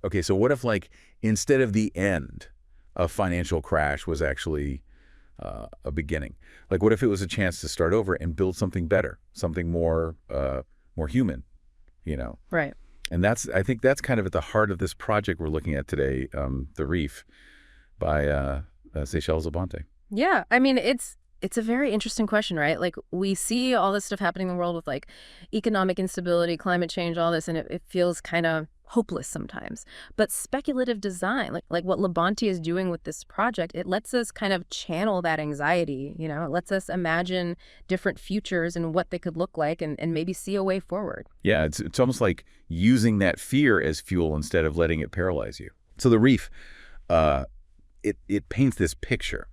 Okay, so what if, like, instead of the end, a financial crash was actually a beginning? Like, what if it was a chance to start over and build something better, something more human, you know? Right. And I think that's kind of at the heart of this project we're looking at today, the Reef by Seychelles Labonte. Yeah. I mean, it's a very interesting question, right? Like, we see all this stuff happening in the world with like economic instability, climate change, all this, and it feels kind of hopeless sometimes. But speculative design, like what Labonte is doing with this project, it lets us kind of channel that anxiety, It lets us imagine different futures and what they could look like and maybe see a way forward. Yeah, it's almost like using that fear as fuel instead of letting it paralyze you. So the Reef, uh, it paints this picture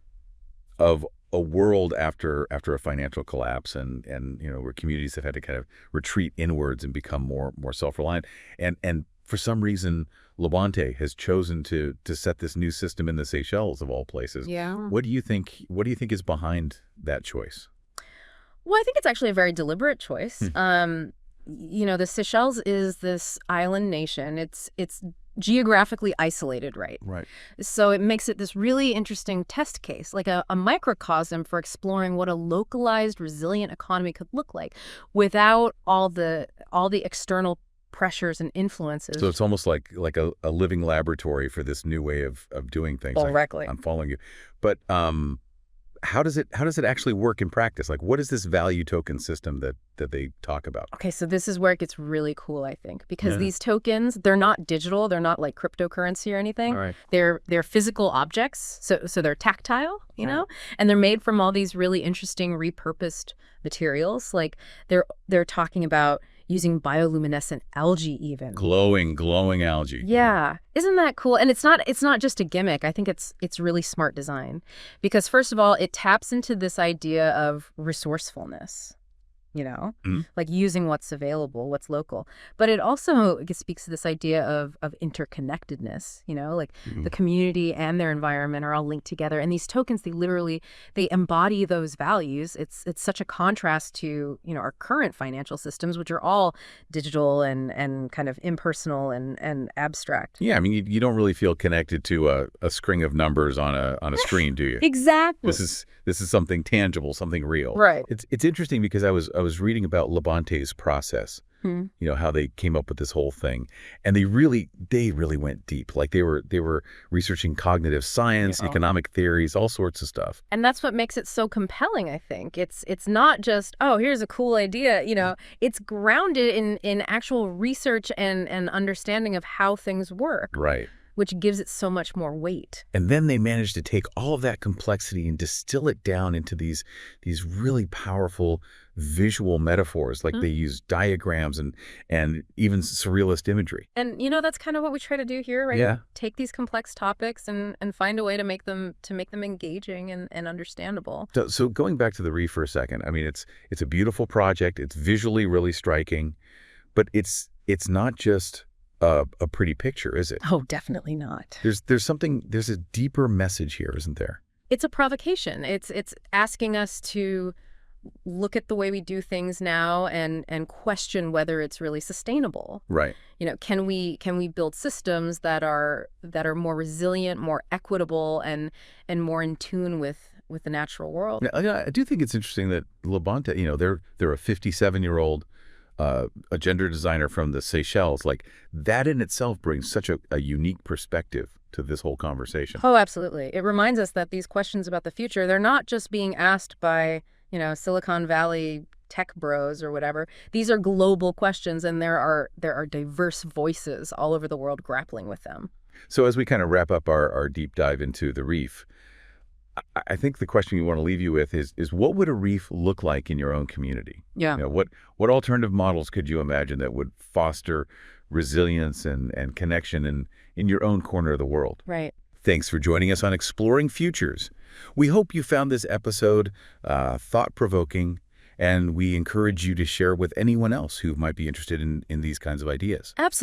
of a world after a financial collapse, and where communities have had to kind of retreat inwards and become more self-reliant. And for some reason, Labonte has chosen to set this new system in the Seychelles, of all places. Yeah. What do you think is behind that choice? Well, I think it's actually a very deliberate choice. The Seychelles is this island nation. It's geographically isolated, right? Right. So it makes it this really interesting test case, like a microcosm for exploring what a localized, resilient economy could look like without all the external pressures and influences. So it's almost like a living laboratory for this new way of doing things. Directly. I'm following you. But how does it actually work in practice? Like, what is this value token system that they talk about? Okay, so this is where it gets really cool, I think, because Yeah. these tokens, they're not digital, they're not like cryptocurrency or anything. All right. They're physical objects, so they're tactile, and they're made from all these really interesting repurposed materials. Like they're talking about using bioluminescent algae even. Glowing algae. Yeah. Isn't that cool? And it's not just a gimmick. I think it's really smart design because first of all, it taps into this idea of resourcefulness, like using what's available, what's local. But it also speaks to this idea of interconnectedness, like the community and their environment are all linked together. And these tokens, they embody those values. It's such a contrast to, our current financial systems, which are all digital and kind of impersonal and abstract. Yeah, I mean, you don't really feel connected to a string of numbers on a screen, do you? Exactly. This is something tangible, something real. Right. It's interesting because I was reading about Labonte's process. How they came up with this whole thing, and they really went deep. Like they were researching cognitive science, economic theories, all sorts of stuff. And that's what makes it so compelling, I think. It's not just, oh, here's a cool idea. It's grounded in actual research and understanding of how things work. Right. Which gives it so much more weight. And then they managed to take all of that complexity and distill it down into these really powerful visual metaphors. Like they use diagrams and even surrealist imagery. And that's kind of what we try to do here, right? Yeah. Take these complex topics and find a way to make them engaging and understandable. So going back to the Reef for a second, I mean, it's a beautiful project. It's visually really striking, but it's not just a pretty picture, is it? Oh, definitely not. There's a deeper message here, isn't there? It's a provocation. It's asking us to look at the way we do things now and question whether it's really sustainable. Right. Can we build systems that are more resilient, more equitable, and more in tune with the natural world? Yeah, I do think it's interesting that Labonte, they're a 57-year-old a gender designer from the Seychelles. Like that in itself brings such a unique perspective to this whole conversation. Oh, absolutely. It reminds us that these questions about the future, they're not just being asked by, Silicon Valley tech bros or whatever. These are global questions, and there are diverse voices all over the world grappling with them. So as we kind of wrap up our deep dive into the Reef, I think the question we want to leave you with is what would a reef look like in your own community? Yeah. What alternative models could you imagine that would foster resilience and connection in your own corner of the world? Right. Thanks for joining us on Exploring Futures. We hope you found this episode thought-provoking, and we encourage you to share with anyone else who might be interested in these kinds of ideas. Absolutely.